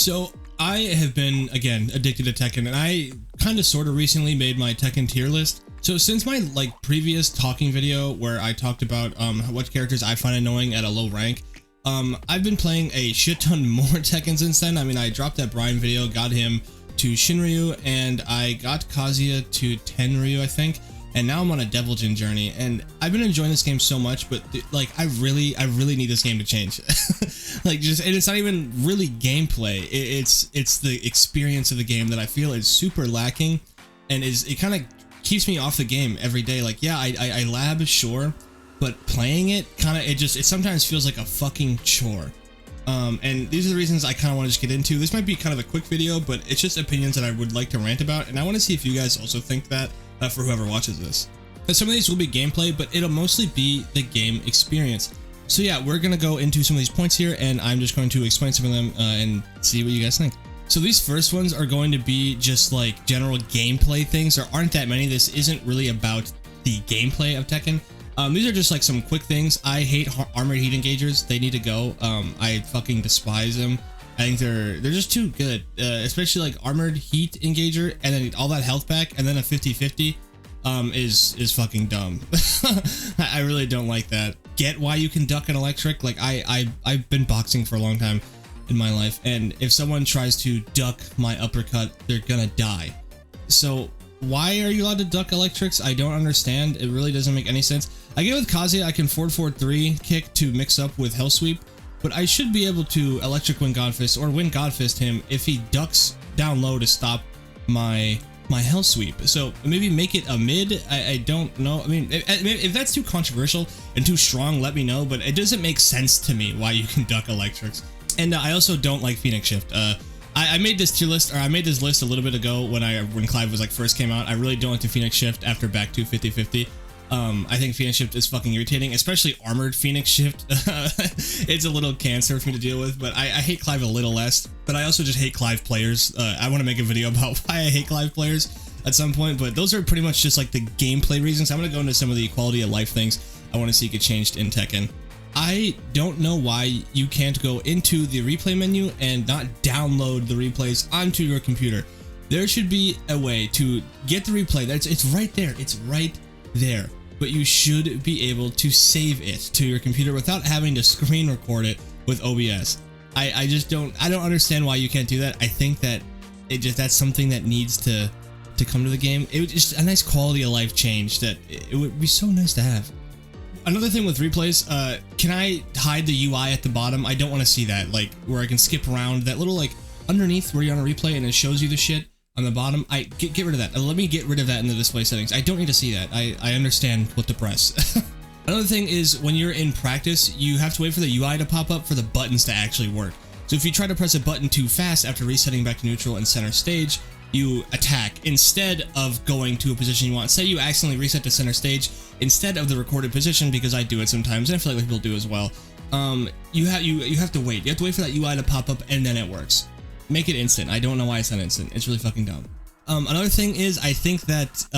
So I have been, again, addicted to Tekken, and I kind of sort of recently made my Tekken tier list. So since my previous talking video where I talked about what characters I find annoying at a low rank, I've been playing a shit ton more Tekken since then. I mean, I dropped that Brian video, got him to Shinryu, and I got Kazuya to Tenryu, I think. And now I'm on a Devil Jin journey, and I've been enjoying this game so much, but I really need this game to change. And it's not even really gameplay. It's the experience of the game that I feel is super lacking, and it kind of keeps me off the game every day. Like, yeah, I lab, sure, but playing it it sometimes feels like a fucking chore. And these are the reasons I kind of want to just get into. This might be kind of a quick video, but it's just opinions that I would like to rant about, and I want to see if you guys also think that. For whoever watches this. Now, some of these will be gameplay, but it'll mostly be the game experience. So yeah, we're gonna go into some of these points here, and I'm just going to explain some of them and see what you guys think. So these first ones are going to be just like general gameplay things. There aren't that many. This isn't really about the gameplay of Tekken. These are just like some quick things. I hate armored heat engagers. They need to go. I fucking despise them. I think they're just too good, especially like armored heat engager and then all that health back and then a 50-50 is fucking dumb. I really don't like that. Get why you can duck an electric. Like I've been boxing for a long time in my life, and if someone tries to duck my uppercut, they're gonna die. So why are you allowed to duck electrics? I don't understand. It really doesn't make any sense. I get with Kazuya I can forward 3 kick to mix up with Hell Sweep, but I should be able to electric win Godfist or win Godfist him if he ducks down low to stop my Hell Sweep. So maybe make it a mid. I don't know. I mean, if that's too controversial and too strong, let me know, but it doesn't make sense to me why you can duck electrics. And I also don't like Phoenix Shift. I made this tier list, or I made this list a little bit ago when Clive was first came out. I really don't like the Phoenix Shift after back to 50-50. I think Phoenix Shift is fucking irritating, especially armored Phoenix Shift. It's a little cancer for me to deal with, but I hate Clive a little less. But I also just hate Clive players. I want to make a video about why I hate Clive players at some point, but those are pretty much just like the gameplay reasons. I'm going to go into some of the quality of life things I want to see get changed in Tekken. I don't know why you can't go into the replay menu and not download the replays onto your computer. There should be a way to get the replay. It's right there. It's right there. But you should be able to save it to your computer without having to screen record it with OBS. I don't understand why you can't do that. I think that that's something that needs to come to the game. It would just a nice quality of life change that it would be so nice to have. Another thing with replays, can I hide the UI at the bottom? I don't want to see that, like where I can skip around that little underneath where you're on a replay and it shows you the shit on the bottom. Get rid of that. Let me get rid of that in the display settings. I don't need to see that. I understand what to press. Another thing is when you're in practice, you have to wait for the UI to pop up for the buttons to actually work. So if you try to press a button too fast after resetting back to neutral and center stage, you attack instead of going to a position you want. Say you accidentally reset to center stage instead of the recorded position, because I do it sometimes, and I feel like people do as well. You have to wait. You have to wait for that UI to pop up, and then it works. Make it instant. I don't know why it's not instant. It's really fucking dumb. Another thing is I think that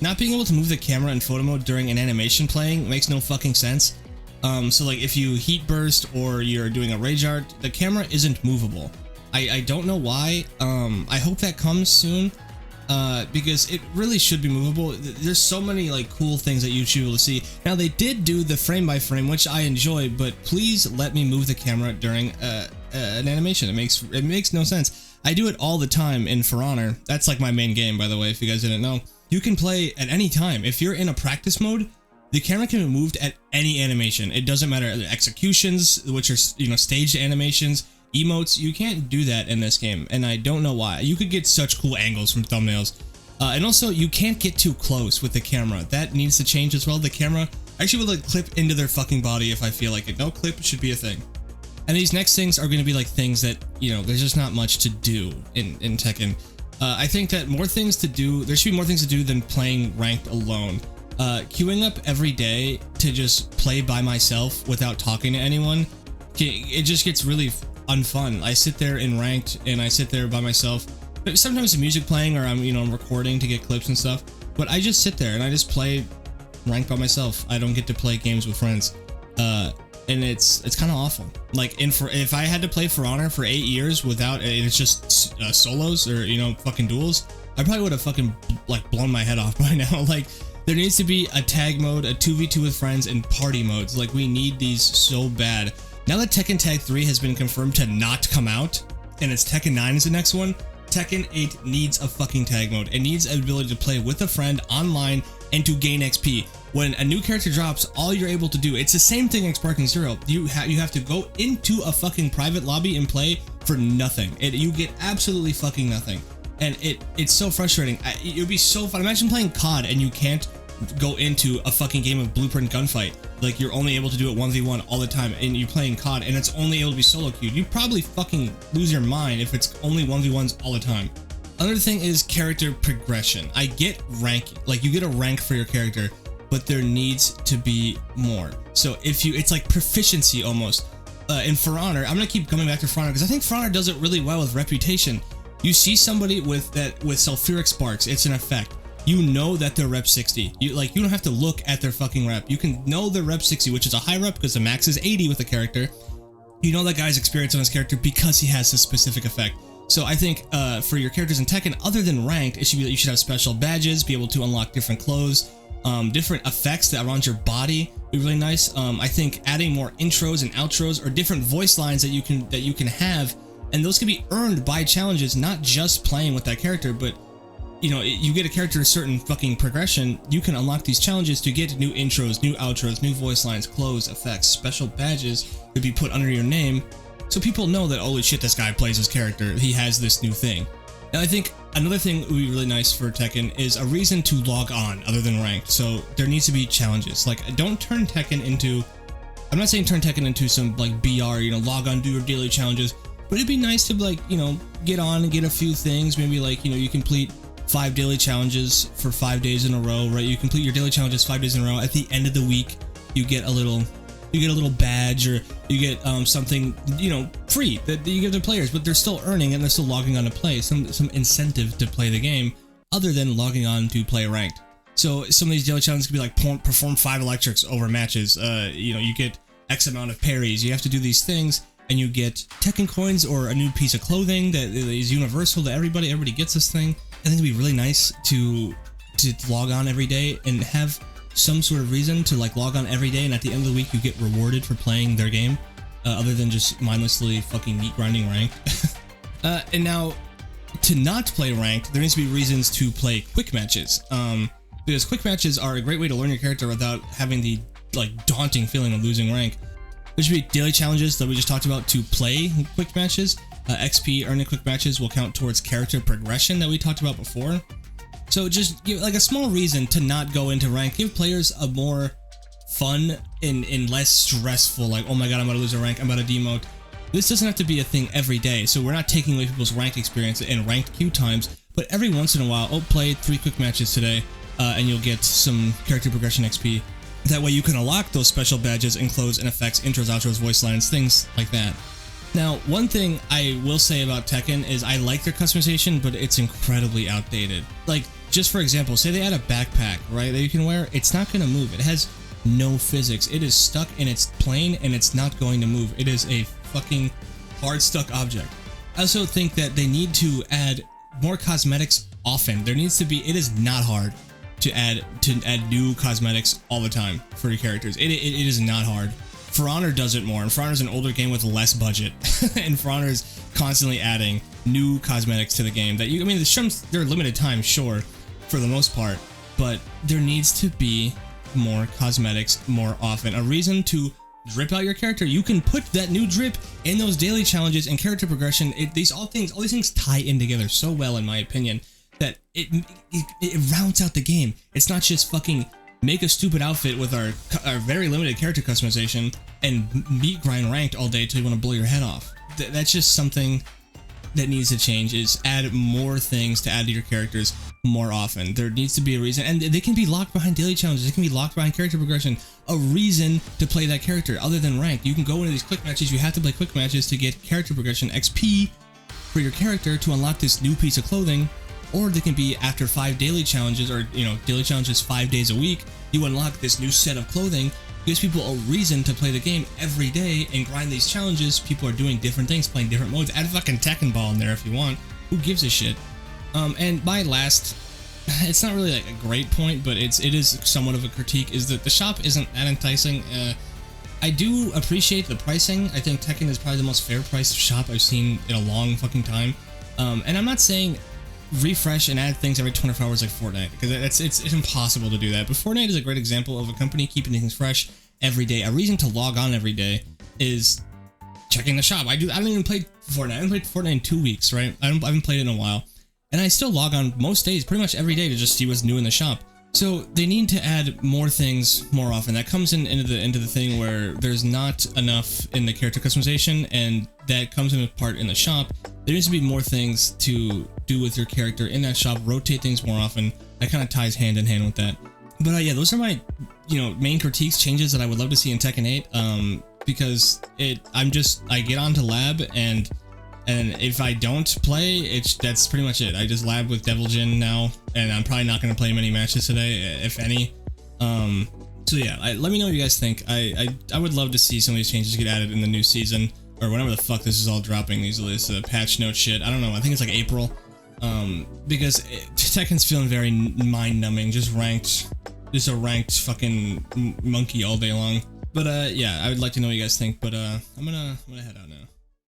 not being able to move the camera in photo mode during an animation playing makes no fucking sense. So like if you heat burst or you're doing a rage art, the camera isn't movable. I don't know why. I hope that comes soon, because it really should be movable. There's so many cool things that you should be able to see. Now they did do the frame by frame, which I enjoy, but please let me move the camera during an animation. It makes no sense. I do it all the time in For Honor. That's like my main game, by the way, if you guys didn't know. You can play at any time. If you're in a practice mode, the camera can be moved at any animation. It doesn't matter. The executions, which are staged animations, emotes, you can't do that in this game, and I don't know why. You could get such cool angles from thumbnails, and also you can't get too close with the camera. That needs to change as well. The camera actually would clip into their fucking body if I feel like it. No clip should be a thing. And these next things are going to be things that there's just not much to do in Tekken. I think that there should be more things to do than playing ranked alone. Queuing up every day to just play by myself without talking to anyone, it just gets really unfun. I sit there in ranked and I sit there by myself. Sometimes the music playing, or I'm recording to get clips and stuff, but I just sit there and I just play ranked by myself. I don't get to play games with friends. and it's kind of awful. Like if I had to play For Honor for 8 years without it's just solos or fucking duels, I probably would have fucking like blown my head off by now. Like there needs to be a tag mode, a 2v2 with friends, and party modes. Like we need these so bad. Now that Tekken Tag 3 has been confirmed to not come out, and it's Tekken 9 is the next one, Tekken 8 needs a fucking tag mode. It needs an ability to play with a friend online and to gain XP. When a new character drops, all you're able to do, it's the same thing as Sparking Zero. You have to go into a fucking private lobby and play for nothing. You get absolutely fucking nothing. And it's so frustrating. It would be so fun. Imagine playing COD and you can't go into a fucking game of Blueprint Gunfight. Like you're only able to do it 1v1 all the time, and you're playing COD and it's only able to be solo queued. You probably fucking lose your mind if it's only 1v1s all the time. Another thing is character progression. I get ranking, like you get a rank for your character, but there needs to be more. So it's like proficiency almost. In For Honor, I'm gonna keep coming back to For Honor because I think For Honor does it really well with reputation. You see somebody with sulfuric sparks, it's an effect. You know that they're rep 60. You don't have to look at their fucking rep. You can know they're rep 60, which is a high rep because the max is 80 with the character. You know that guy's experience on his character because he has a specific effect. So I think for your characters in Tekken, other than ranked, it should be that you should have special badges, be able to unlock different clothes, different effects that are on your body. Be really nice. I think adding more intros and outros or different voice lines that you can have, and those can be earned by challenges, not just playing with that character, but you get a character a certain fucking progression, you can unlock these challenges to get new intros, new outros, new voice lines, clothes, effects, special badges to be put under your name, so people know that, holy shit, this guy plays his character, he has this new thing. Now I think another thing would be really nice for Tekken is a reason to log on other than ranked. So there needs to be challenges. Like don't turn Tekken into, I'm not saying turn Tekken into some like BR, log on, do your daily challenges, but it'd be nice to like, get on and get a few things, maybe like, you complete 5 daily challenges for 5 days in a row, right? You complete your daily challenges 5 days in a row. At the end of the week, you get a little badge, or you get something free that you give the players, but they're still earning and they're still logging on to play. Some incentive to play the game other than logging on to play ranked. So some of these daily challenges could be like perform 5 electrics over matches. You get X amount of parries. You have to do these things, and you get Tekken coins or a new piece of clothing that is universal to everybody. Everybody gets this thing. I think it'd be really nice to log on every day and have some sort of reason to like log on every day, and at the end of the week you get rewarded for playing their game, other than just mindlessly fucking meat grinding ranked. And now, to not play ranked, there needs to be reasons to play quick matches, because quick matches are a great way to learn your character without having the like daunting feeling of losing rank. There should be daily challenges that we just talked about to play quick matches. XP earning quick matches will count towards character progression that we talked about before. So just give like a small reason to not go into rank. Give players a more fun and less stressful, like, oh my god, I'm about to lose a rank, I'm about to demote. This doesn't have to be a thing every day, so we're not taking away people's ranked experience and ranked queue times, but every once in a while, play 3 quick matches today, and you'll get some character progression XP. That way you can unlock those special badges and clothes and effects, intros, outros, voice lines, things like that. Now, one thing I will say about Tekken is I like their customization, but it's incredibly outdated. Like, just for example, say they add a backpack, right, that you can wear, it's not going to move. It has no physics. It is stuck in its plane and it's not going to move. It is a fucking hard stuck object. I also think that they need to add more cosmetics often. There needs to be, it is not hard to add new cosmetics all the time for your characters. It is not hard. For Honor does it more, and For Honor is an older game with less budget, and For Honor is constantly adding new cosmetics to the game that they're limited time, sure, for the most part, but there needs to be more cosmetics more often. A reason to drip out your character. You can put that new drip in those daily challenges and character progression. All these things tie in together so well, in my opinion, that it rounds out the game. It's not just fucking make a stupid outfit with our very limited character customization and meat grind ranked all day till you want to blow your head off. That's just something that needs to change, is add more things to add to your characters more often. There needs to be a reason, and they can be locked behind daily challenges, they can be locked behind character progression, a reason to play that character other than ranked. You can go into these quick matches, you have to play quick matches to get character progression XP for your character to unlock this new piece of clothing, or they can be after 5 daily challenges, or daily challenges 5 days a week, you unlock this new set of clothing gives people a reason to play the game every day and grind these challenges. People are doing different things, playing different modes. Add a fucking Tekken ball in there if you want. Who gives a shit? And my last, it's not really like a great point, but it is somewhat of a critique, is that the shop isn't that enticing. I do appreciate the pricing. I think Tekken is probably the most fair priced shop I've seen in a long fucking time. And I'm not saying refresh and add things every 24 hours like Fortnite, because it's impossible to do that. But Fortnite is a great example of a company keeping things fresh every day. A reason to log on every day is checking the shop. I don't even play Fortnite. I haven't played Fortnite in 2 weeks, right? I haven't played it in a while. And I still log on most days, pretty much every day, to just see what's new in the shop. So they need to add more things more often. That comes into the thing where there's not enough in the character customization, and that comes into part in the shop. There needs to be more things to do with your character in that shop. Rotate things more often. That kind of ties hand in hand with that. But yeah, those are my main critiques, changes that I would love to see in Tekken 8. Because I get onto lab, and if I don't play, that's pretty much it. I just lab with Devil Jin now, and I'm probably not going to play many matches today, if any. So yeah, let me know what you guys think. I would love to see some of these changes get added in the new season, or whenever the fuck this is all dropping, this patch note shit. I don't know, I think it's like April. Because Tekken's feeling very mind-numbing, just a ranked fucking monkey all day long. But yeah, I would like to know what you guys think, but I'm gonna head out now.